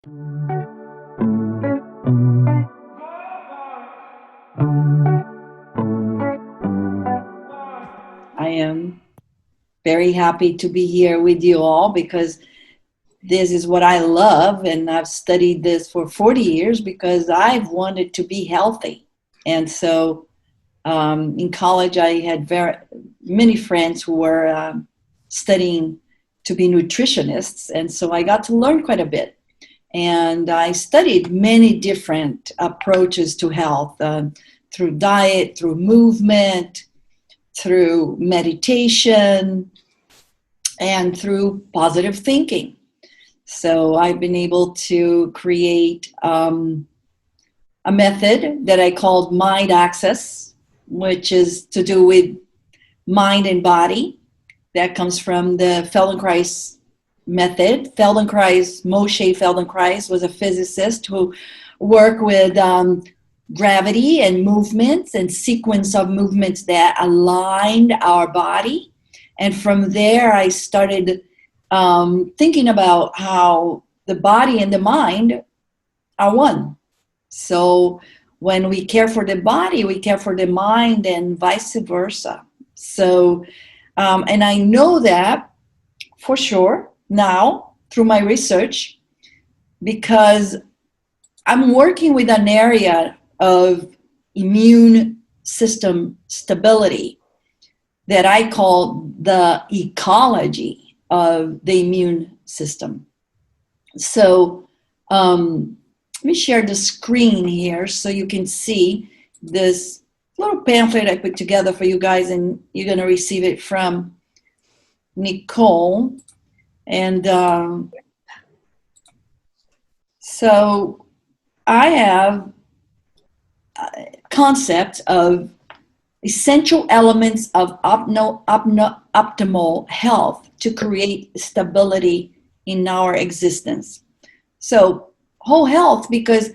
I am very happy to be here with you all because this is what I love, and I've studied this for 40 years because I've wanted to be healthy. And so in college, I had many friends who were studying to be nutritionists, and so I got to learn quite a bit. And I studied many different approaches to health through diet, through movement, through meditation, and through positive thinking. So I've been able to create a method that I called Mind Access, which is to do with mind and body. That comes from the Feldenkrais method. Moshe Feldenkrais was a physicist who worked with gravity and movements and sequence of movements that aligned our body. And from there, I started thinking about how the body and the mind are one. So when we care for the body, we care for the mind, and vice versa. So, and I know that for sure now through my research, because I'm working with an area of immune system stability that I call the ecology of the immune system. So let me share the screen here so you can see this little pamphlet I put together for you guys, and you're going to receive it from Nicole. And so I have concepts of essential elements of optimal health to create stability in our existence. So whole health, because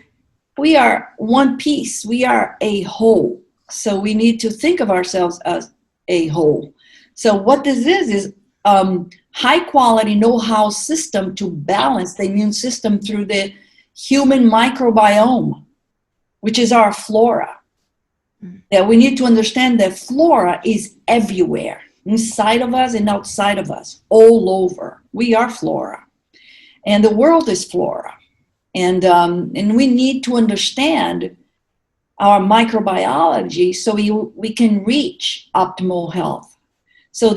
we are one piece, we are a whole. So we need to think of ourselves as a whole. So what this is high quality know-how system to balance the immune system through the human microbiome, which is our flora. That we need to understand that flora is everywhere, inside of us and outside of us, all over. We are flora, and the world is flora, and we need to understand our microbiology so we can reach optimal health. So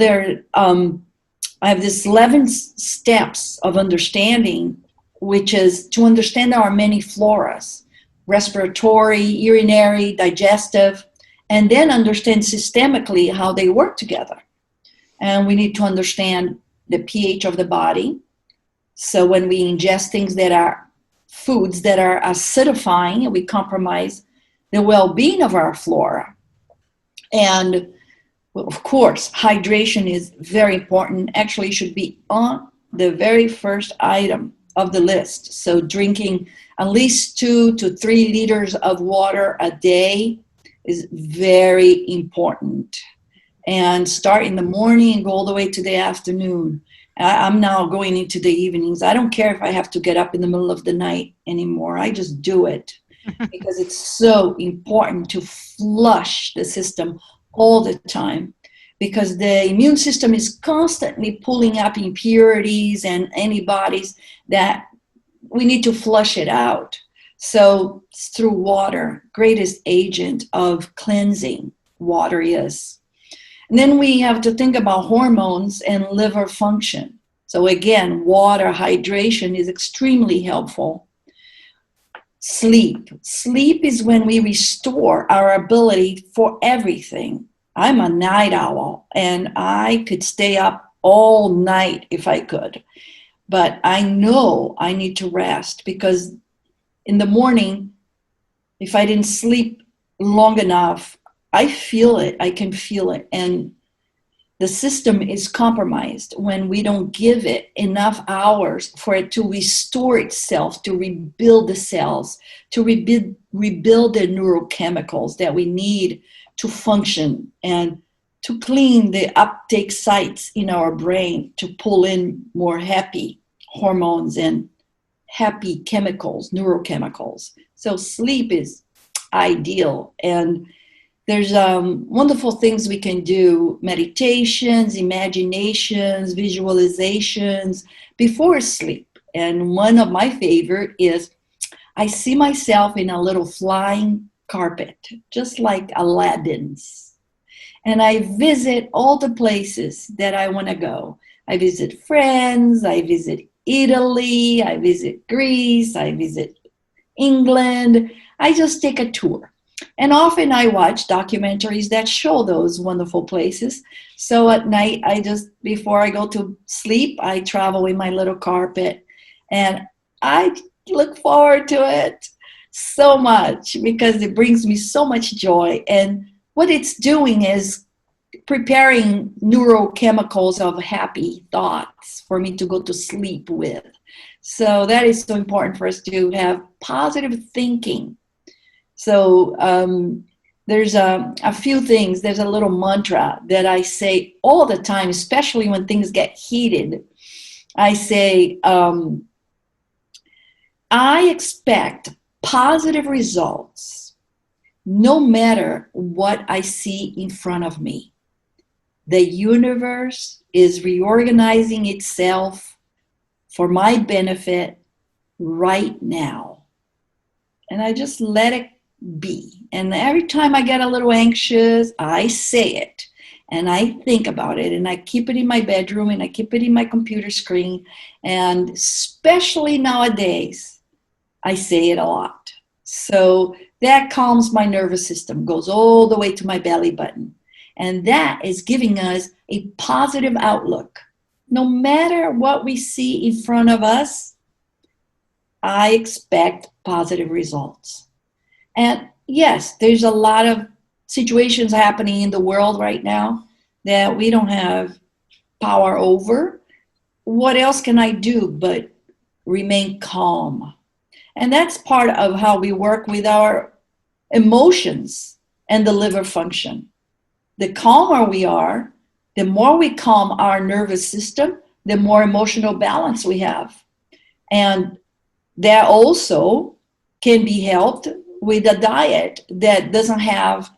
I have this 11 steps of understanding, which is to understand our many floras: respiratory, urinary, digestive, and then understand systemically how they work together. And we need to understand the pH of the body. So when we ingest things that are foods that are acidifying, we compromise the well-being of our flora. And of course, hydration is very important. Actually, should be on the very first item of the list. So drinking at least 2 to 3 liters of water a day is very important. And start in the morning and go all the way to the afternoon. I'm now going into the evenings. I don't care if I have to get up in the middle of the night anymore. I just do it because it's so important to flush the system all the time, because the immune system is constantly pulling up impurities and antibodies that we need to flush it out. So through water, greatest agent of cleansing, water is. And then we have to think about hormones and liver function. So again, water, hydration is extremely helpful. Sleep. Sleep is when we restore our ability for everything. I'm a night owl, and I could stay up all night if I could. But I know I need to rest, because in the morning, if I didn't sleep long enough, I feel it. I can feel it. And the system is compromised when we don't give it enough hours for it to restore itself, to rebuild the cells, to rebuild the neurochemicals that we need to function, and to clean the uptake sites in our brain to pull in more happy hormones and happy chemicals, neurochemicals. So sleep is ideal. And there's wonderful things we can do, meditations, imaginations, visualizations before sleep. And one of my favorite is I see myself in a little flying carpet, just like Aladdin's. And I visit all the places that I want to go. I visit friends, I visit Italy, I visit Greece, I visit England. I just take a tour. And often I watch documentaries that show those wonderful places. So at night, before I go to sleep, I travel in my little carpet. And I look forward to it so much because it brings me so much joy. And what it's doing is preparing neurochemicals of happy thoughts for me to go to sleep with. So that is so important for us to have positive thinking. So there's a few things. There's a little mantra that I say all the time, especially when things get heated. I say, I expect positive results no matter what I see in front of me. The universe is reorganizing itself for my benefit right now. And I just let it be. And every time I get a little anxious, I say it and I think about it and I keep it in my bedroom and I keep it in my computer screen. And especially nowadays, I say it a lot. So that calms my nervous system, goes all the way to my belly button. And that is giving us a positive outlook. No matter what we see in front of us, I expect positive results. And yes, there's a lot of situations happening in the world right now that we don't have power over. What else can I do but remain calm? And that's part of how we work with our emotions and the liver function. The calmer we are, the more we calm our nervous system, the more emotional balance we have. And that also can be helped with a diet that doesn't have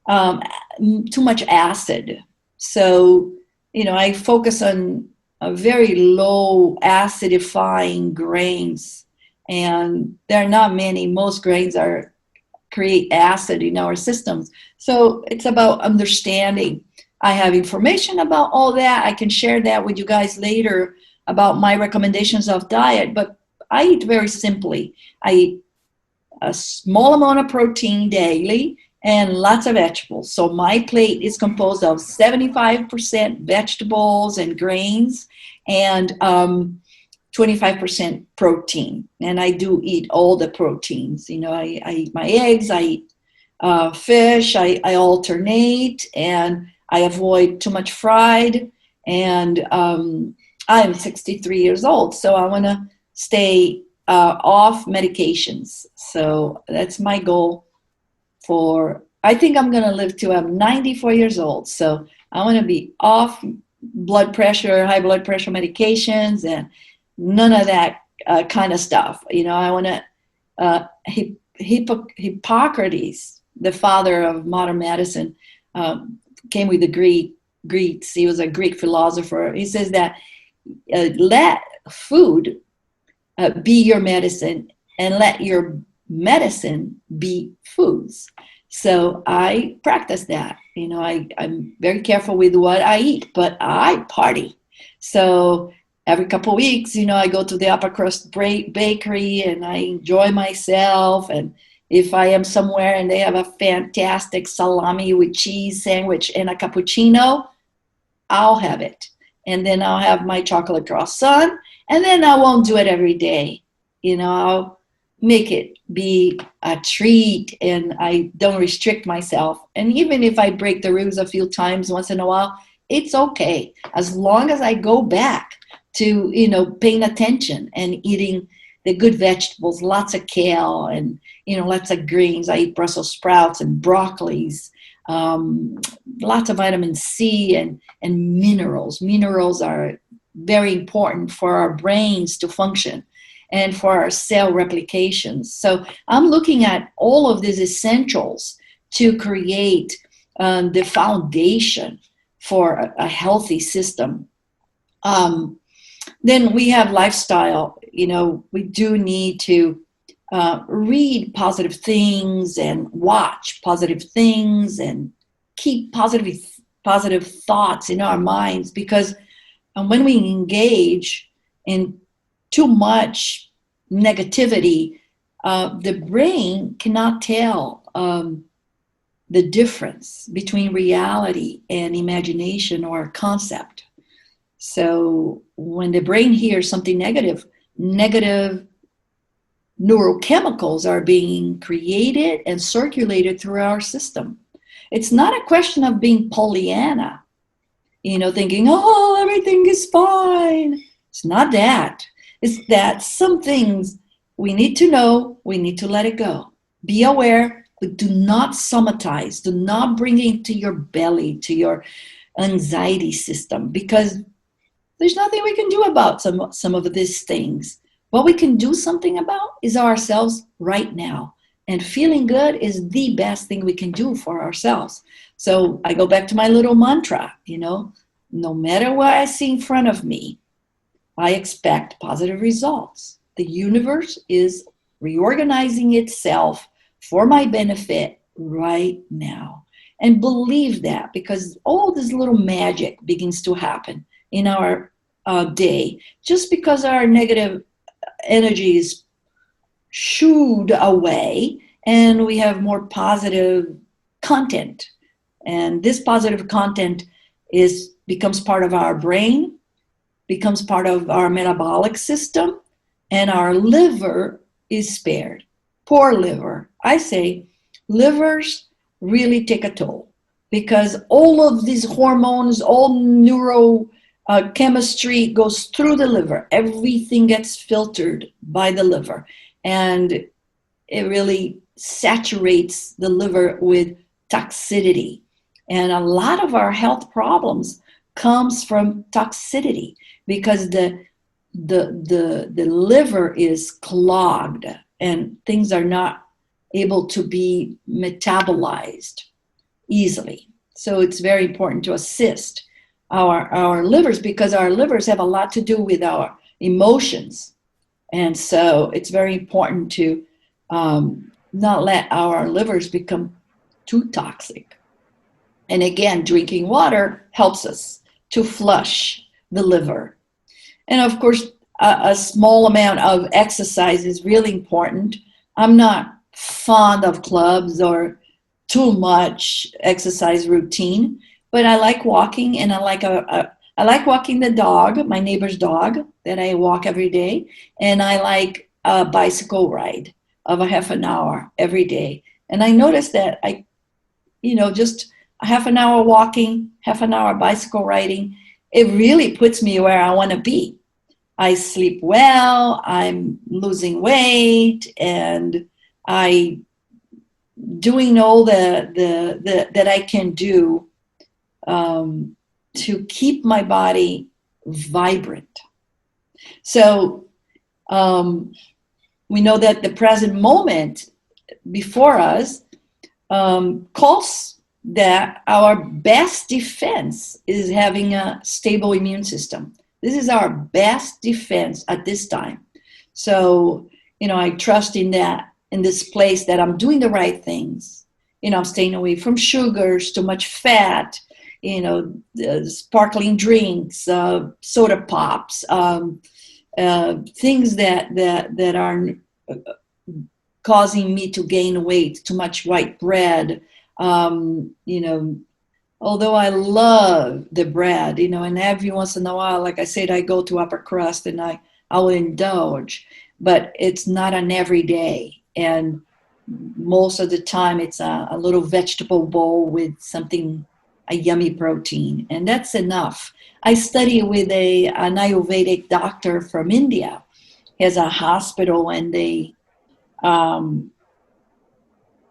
too much acid. So, I focus on a very low acidifying grains, and there are not many. Most grains create acid in our systems. So it's about understanding. I have information about all that. I can share that with you guys later about my recommendations of diet, but I eat very simply. I eat a small amount of protein daily and lots of vegetables. So my plate is composed of 75% vegetables and grains and 25% protein. And I do eat all the proteins. I eat my eggs, I eat fish, I alternate, and I avoid too much fried. And I'm 63 years old, so I want to stay off medications. So that's my goal I think I'm going to live till I'm 94 years old. So I want to be off high blood pressure medications and none of that kind of stuff. I want to, Hippocrates, the father of modern medicine, came with the Greeks. He was a Greek philosopher. He says that let food be your medicine and let your medicine be foods. So I practice that. I'm very careful with what I eat, but I party. So every couple of weeks, I go to the upper crust bakery and I enjoy myself. And if I am somewhere and they have a fantastic salami with cheese sandwich and a cappuccino, I'll have it. And then I'll have my chocolate croissant. And then I won't do it every day. I'll make it be a treat and I don't restrict myself. And even if I break the rules a few times once in a while, it's okay. As long as I go back to, paying attention and eating the good vegetables, lots of kale and, lots of greens. I eat Brussels sprouts and broccolis, lots of vitamin C and minerals. Minerals are very important for our brains to function. and for our cell replications. So I'm looking at all of these essentials to create the foundation for a healthy system. Then we have lifestyle. We do need to read positive things and watch positive things and keep positive thoughts in our minds, because when we engage in too much negativity, the brain cannot tell the difference between reality and imagination or concept. So when the brain hears something negative neurochemicals are being created and circulated through our system. It's not a question of being Pollyanna, thinking, oh, everything is fine. It's not that. It's that some things we need to know, we need to let it go. Be aware, but do not somatize. Do not bring it into your belly, to your anxiety system, because there's nothing we can do about some of these things. What we can do something about is ourselves right now. And feeling good is the best thing we can do for ourselves. So I go back to my little mantra, no matter what I see in front of me, I expect positive results. The universe is reorganizing itself for my benefit right now. And believe that, because all this little magic begins to happen in our day, just because our negative energy is shooed away and we have more positive content. And this positive content becomes part of our brain, becomes part of our metabolic system, and our liver is spared. Poor liver. I say livers really take a toll, because all of these hormones, all chemistry goes through the liver. Everything gets filtered by the liver, and it really saturates the liver with toxicity. And a lot of our health problems comes from toxicity, because the liver is clogged and things are not able to be metabolized easily. So it's very important to assist our livers, because our livers have a lot to do with our emotions. And so it's very important to not let our livers become too toxic. And again, drinking water helps us to flush the liver. And of course, a small amount of exercise is really important. I'm not fond of clubs or too much exercise routine, but I like walking, and I like walking the dog, my neighbor's dog that I walk every day, and I like a bicycle ride of a half an hour every day. And I noticed that just a half an hour walking, half an hour bicycle riding, it really puts me where I want to be. I sleep well, I'm losing weight, and I doing all that I can do to keep my body vibrant. So we know that the present moment before us calls that our best defense is having a stable immune system. This is our best defense at this time. So, I trust in this place that I'm doing the right things. I'm staying away from sugars, too much fat, sparkling drinks, soda pops, things that are causing me to gain weight, too much white bread. Although I love the bread, and every once in a while, like I said, I go to upper crust and I will indulge, but it's not an everyday. And most of the time it's a little vegetable bowl with a yummy protein, and that's enough. I study with an Ayurvedic doctor from India. He has a hospital and a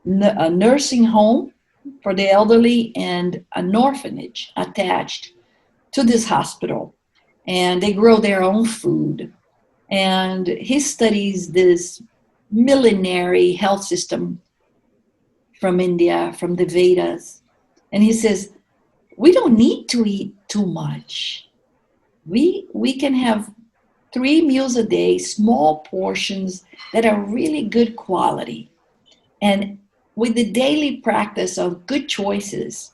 nursing home for the elderly and an orphanage attached to this hospital. And they grow their own food. And he studies this millenary health system from India, from the Vedas. And he says, we don't need to eat too much. We can have 3 meals a day, small portions that are really good quality. And with the daily practice of good choices,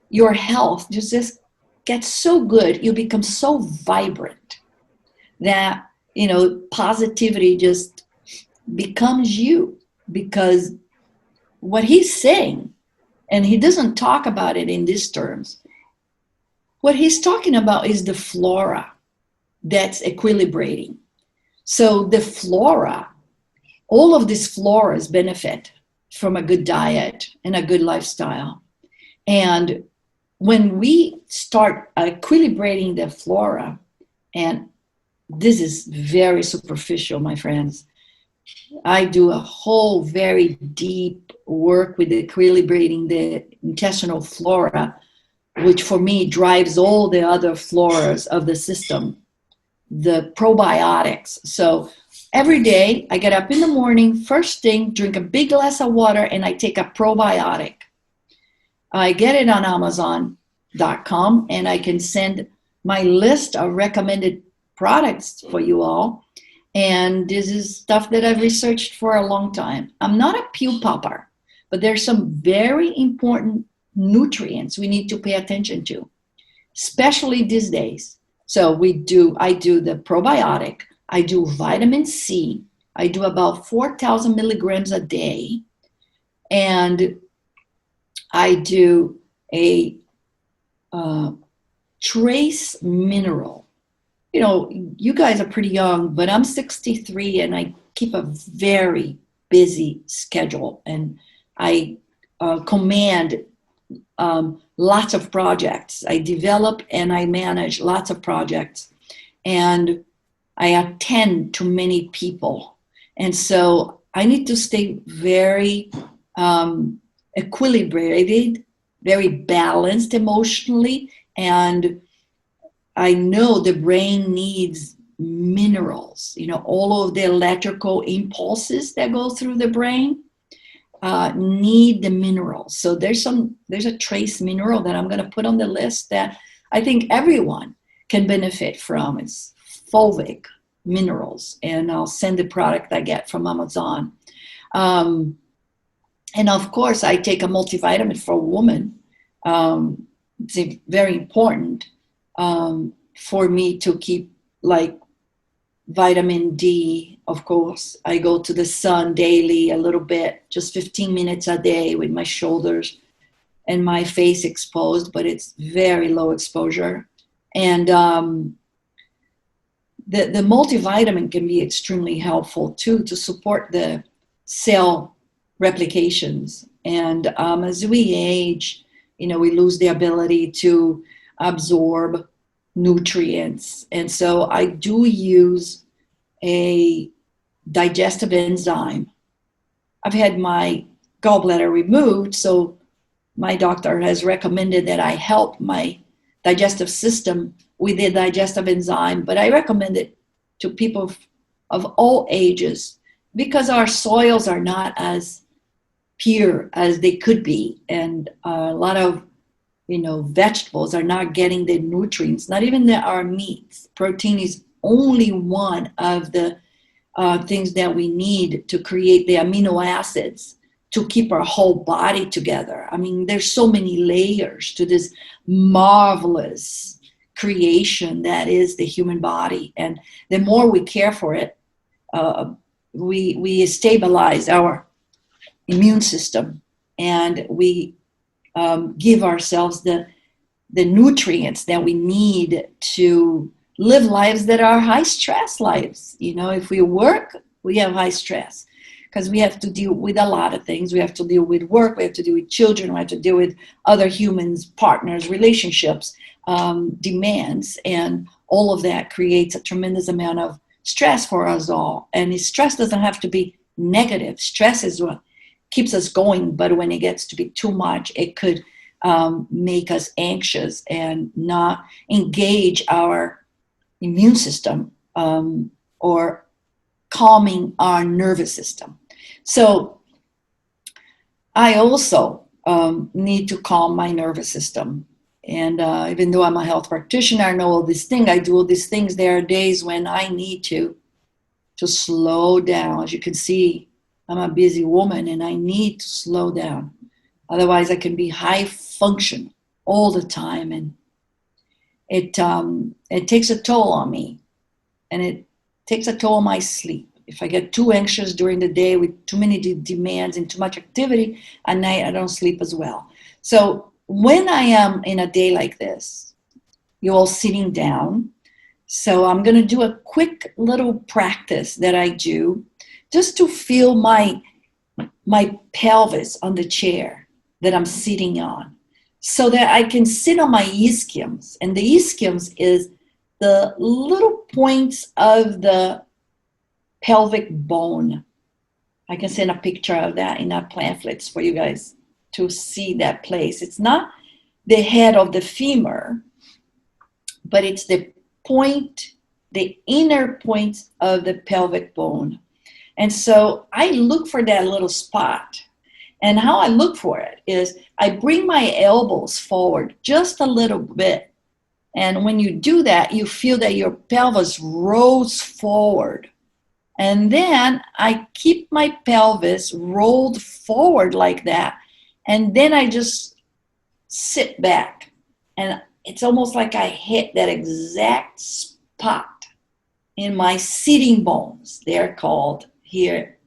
your health just gets so good, you become so vibrant that, positivity just becomes you. Because what he's saying, and he doesn't talk about it in these terms, what he's talking about is the flora that's equilibrating. So the flora, all of these floras benefit from a good diet and a good lifestyle. And when we start equilibrating the flora, and this is very superficial, my friends, I do a whole very deep work with equilibrating the intestinal flora, which for me drives all the other floras of the system, the probiotics. So every day I get up in the morning, first thing, drink a big glass of water, and I take a probiotic. I get it on Amazon.com, and I can send my list of recommended products for you all. And this is stuff that I've researched for a long time. I'm not a pew popper, but there's some very important nutrients we need to pay attention to, especially these days. So I do the probiotic, I do vitamin C, I do about 4,000 milligrams a day, and I do a trace mineral. You guys are pretty young, but I'm 63 and I keep a very busy schedule, and I command lots of projects. I develop and I manage lots of projects, and I attend to many people. And so I need to stay very equilibrated, very balanced emotionally, and I know the brain needs minerals. All of the electrical impulses that go through the brain need the minerals. So there's a trace mineral that I'm going to put on the list that I think everyone can benefit from. It's fulvic minerals, and I'll send the product I get from Amazon. And of course, I take a multivitamin for a woman. It's very important for me to keep, like, vitamin D. Of course, I go to the sun daily a little bit, just 15 minutes a day, with my shoulders and my face exposed, but it's very low exposure. And the multivitamin can be extremely helpful too, to support the cell replications. And as we age, we lose the ability to absorb nutrients. And so I do use a digestive enzyme. I've had my gallbladder removed, so my doctor has recommended that I help my digestive system with the digestive enzyme, but I recommend it to people of all ages because our soils are not as pure as they could be, and a lot of vegetables are not getting the nutrients, not even our meats. Protein is only one of the things that we need to create the amino acids to keep our whole body together. I mean, there's so many layers to this marvelous creation that is the human body. And the more we care for it, we stabilize our immune system, and we give ourselves the nutrients that we need to live lives that are high stress lives. If we work, we have high stress because we have to deal with a lot of things. We have to deal with work, we have to deal with children, we have to deal with other humans, partners, relationships, demands, and all of that creates a tremendous amount of stress for us all. And stress doesn't have to be negative. Stress is what keeps us going, but when it gets to be too much, it could make us anxious and not engage our immune system or calming our nervous system. So I also need to calm my nervous system. And even though I'm a health practitioner, I know all these things, I do all these things, there are days when I need to slow down. As you can see, I'm a busy woman and I need to slow down. Otherwise, I can be high function all the time. And it takes a toll on me. And it takes a toll on my sleep. If I get too anxious during the day with too many demands and too much activity, at night I don't sleep as well. So when I am in a day like this, you're all sitting down. So I'm going to do a quick little practice that I do just to feel my pelvis on the chair that I'm sitting on, so that I can sit on my ischiums. And the ischiums is the little points of the pelvic bone. I can send a picture of that in our pamphlets for you guys to see that place. It's not the head of the femur, but it's the point, the inner point of the pelvic bone. And so I look for that little spot. And how I look for it is I bring my elbows forward just a little bit. And when you do that, you feel that your pelvis rolls forward. And then I keep my pelvis rolled forward like that. And then I just sit back. And it's almost like I hit that exact spot in my sitting bones. They're called here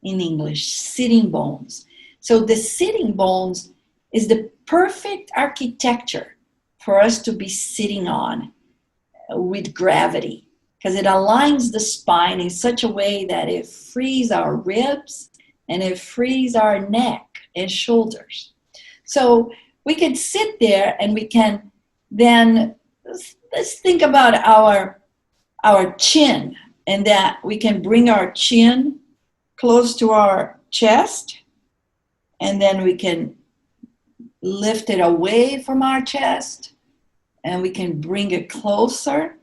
in English, sitting bones. So the sitting bones is the perfect architecture for us to be sitting on with gravity, because it aligns the spine in such a way that it frees our ribs and it frees our neck and shoulders. So we can sit there and we can then, let's think about our chin, and that we can bring our chin close to our chest, and then we can lift it away from our chest, and we can bring it closer.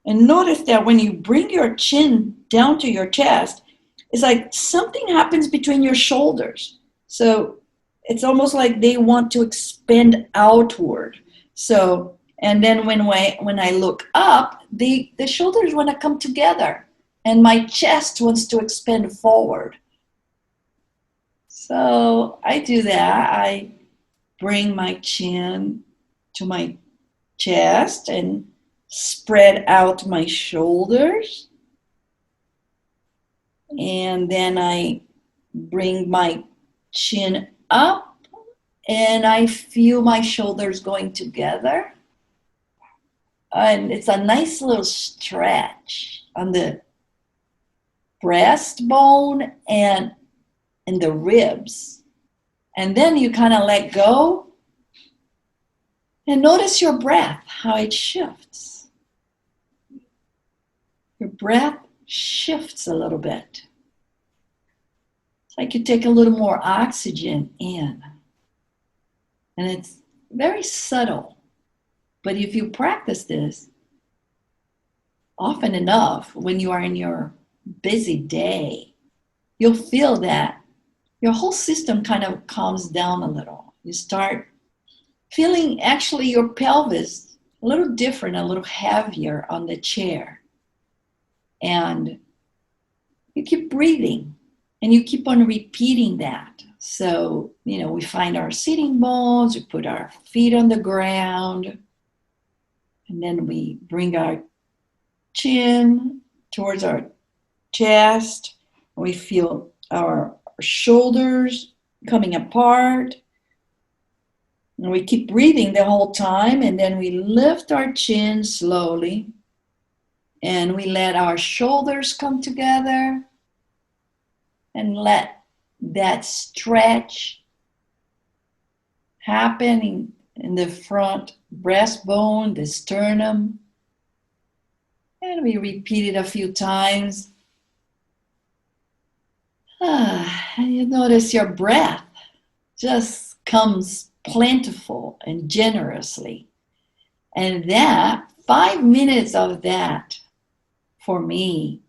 And notice that when you bring your chin down to your chest, it's like something happens between your shoulders. So it's almost like they want to expand outward. So, and then when I look up, the shoulders want to come together, and my chest wants to expand forward. So I do that. I bring my chin to my chest and spread out my shoulders. And then I bring my chin up and I feel my shoulders going together. And it's a nice little stretch on the breastbone and the ribs. And then you kind of let go and notice your breath, how it shifts. Your breath shifts a little bit. It's like you take a little more oxygen in. And it's very subtle. But if you practice this often enough, when you are in your busy day, you'll feel that your whole system kind of calms down a little. You start feeling actually your pelvis a little different, a little heavier on the chair. And you keep breathing and you keep on repeating that. So, we find our sitting bones, we put our feet on the ground, and then we bring our chin towards our chest. We feel our shoulders coming apart. And we keep breathing the whole time, and then we lift our chin slowly, and we let our shoulders come together, and let that stretch happen in the front breastbone, the sternum. And we repeat it a few times. And you notice your breath just comes plentiful and generously. And that, 5 minutes of that, for me,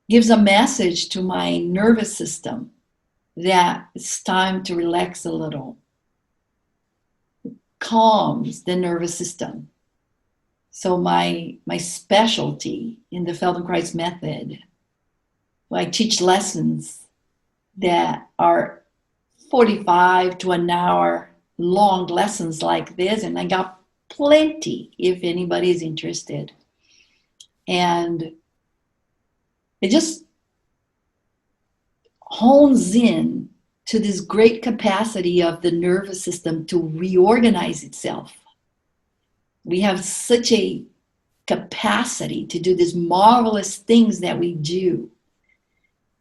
gives a message to my nervous system that it's time to relax a little. Calms the nervous system. So my specialty in the Feldenkrais method, I teach lessons that are 45 to an hour long lessons like this, and I got plenty if anybody is interested. And it just hones in to this great capacity of the nervous system to reorganize itself. We have such a capacity to do these marvelous things that we do.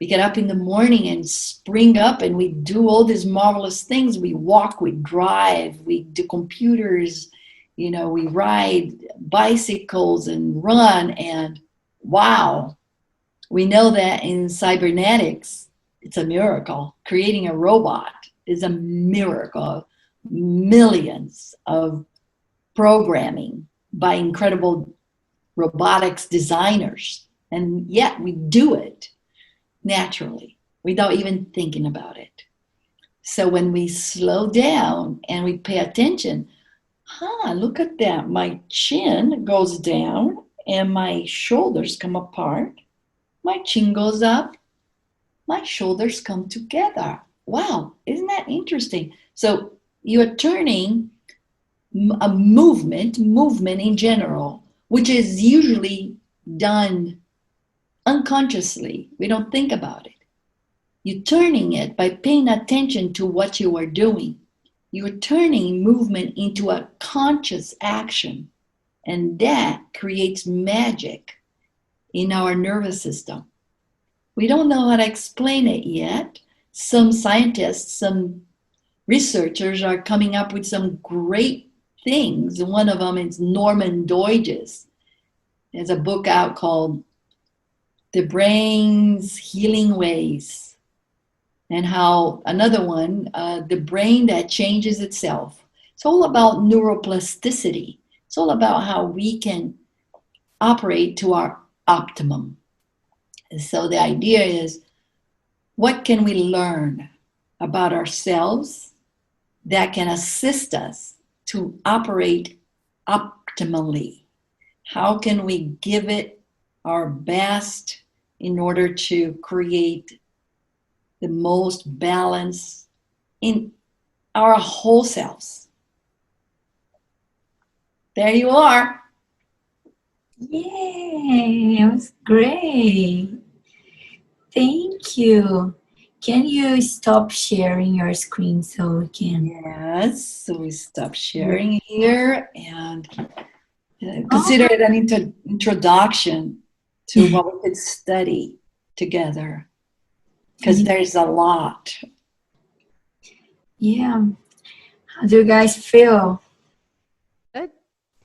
We get up in the morning and spring up and we do all these marvelous things. We walk, we drive, we do computers, we ride bicycles and run, and wow, we know that in cybernetics, it's a miracle. Creating a robot is a miracle. Millions of programming by incredible robotics designers. And yet we do it naturally without even thinking about it. So when we slow down and we pay attention, look at that. My chin goes down and my shoulders come apart. My chin goes up. My shoulders come together. Wow, isn't that interesting? So you're turning a movement in general, which is usually done unconsciously. We don't think about it. You're turning it by paying attention to what you are doing. You're turning movement into a conscious action, and that creates magic in our nervous system. We don't know how to explain it yet. Some scientists, some researchers are coming up with some great things. One of them is Norman Doidge's. There's a book out called The Brain's Healing Ways. And how another one, The Brain That Changes Itself. It's all about neuroplasticity. It's all about how we can operate to our optimum. So the idea is, what can we learn about ourselves that can assist us to operate optimally? How can we give it our best in order to create the most balance in our whole selves? There you are. Yay, it was great. Thank you. Can you stop sharing your screen so we can? Yes, so we stop sharing here and consider it an introduction to what we could study together, because there's a lot. Yeah. How do you guys feel? Good.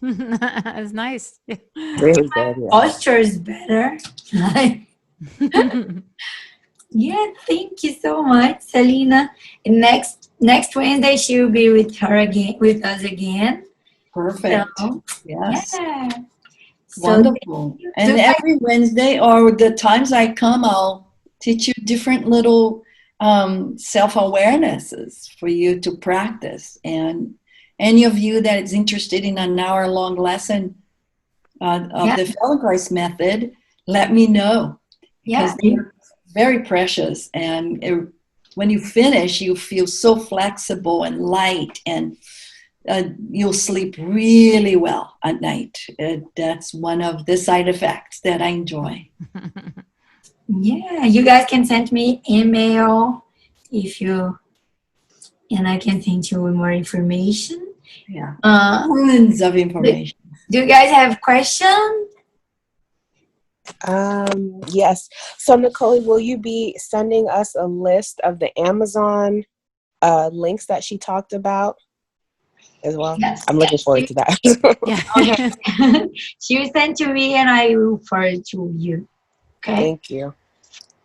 That's nice. Really good. Yeah. Posture is better. Yeah, thank you so much, Celina. And next Wednesday she will be with us again. Perfect. So, yes. Yeah. Wonderful. And every Wednesday, or the times I come, I'll teach you different little self-awarenesses for you to practice. And any of you that is interested in an hour-long lesson of the Feldenkrais method, let me know. Because they're very precious. And when you finish, you feel so flexible and light, and you'll sleep really well at night. That's one of the side effects that I enjoy. Yeah, you guys can send me email and I can send you more information. Yeah, tons of information. Do you guys have questions? Yes. So, Nicole, will you be sending us a list of the Amazon links that she talked about as well? Yes. I'm looking forward to that. Yeah. Okay. She will send to me and I will forward to you. Okay. Thank you.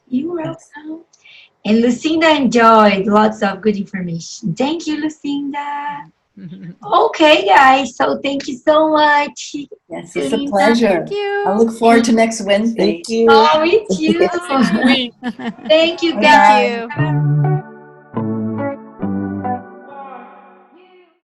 You're welcome. And Lucinda enjoyed lots of good information. Thank you, Lucinda. Okay, guys. So thank you so much. Yes, it's a Celina. pleasure. Thank you. I look forward to next Wednesday. Thank you. Oh, me too. Next week. Thank you, Bye guys. Thank bye. you.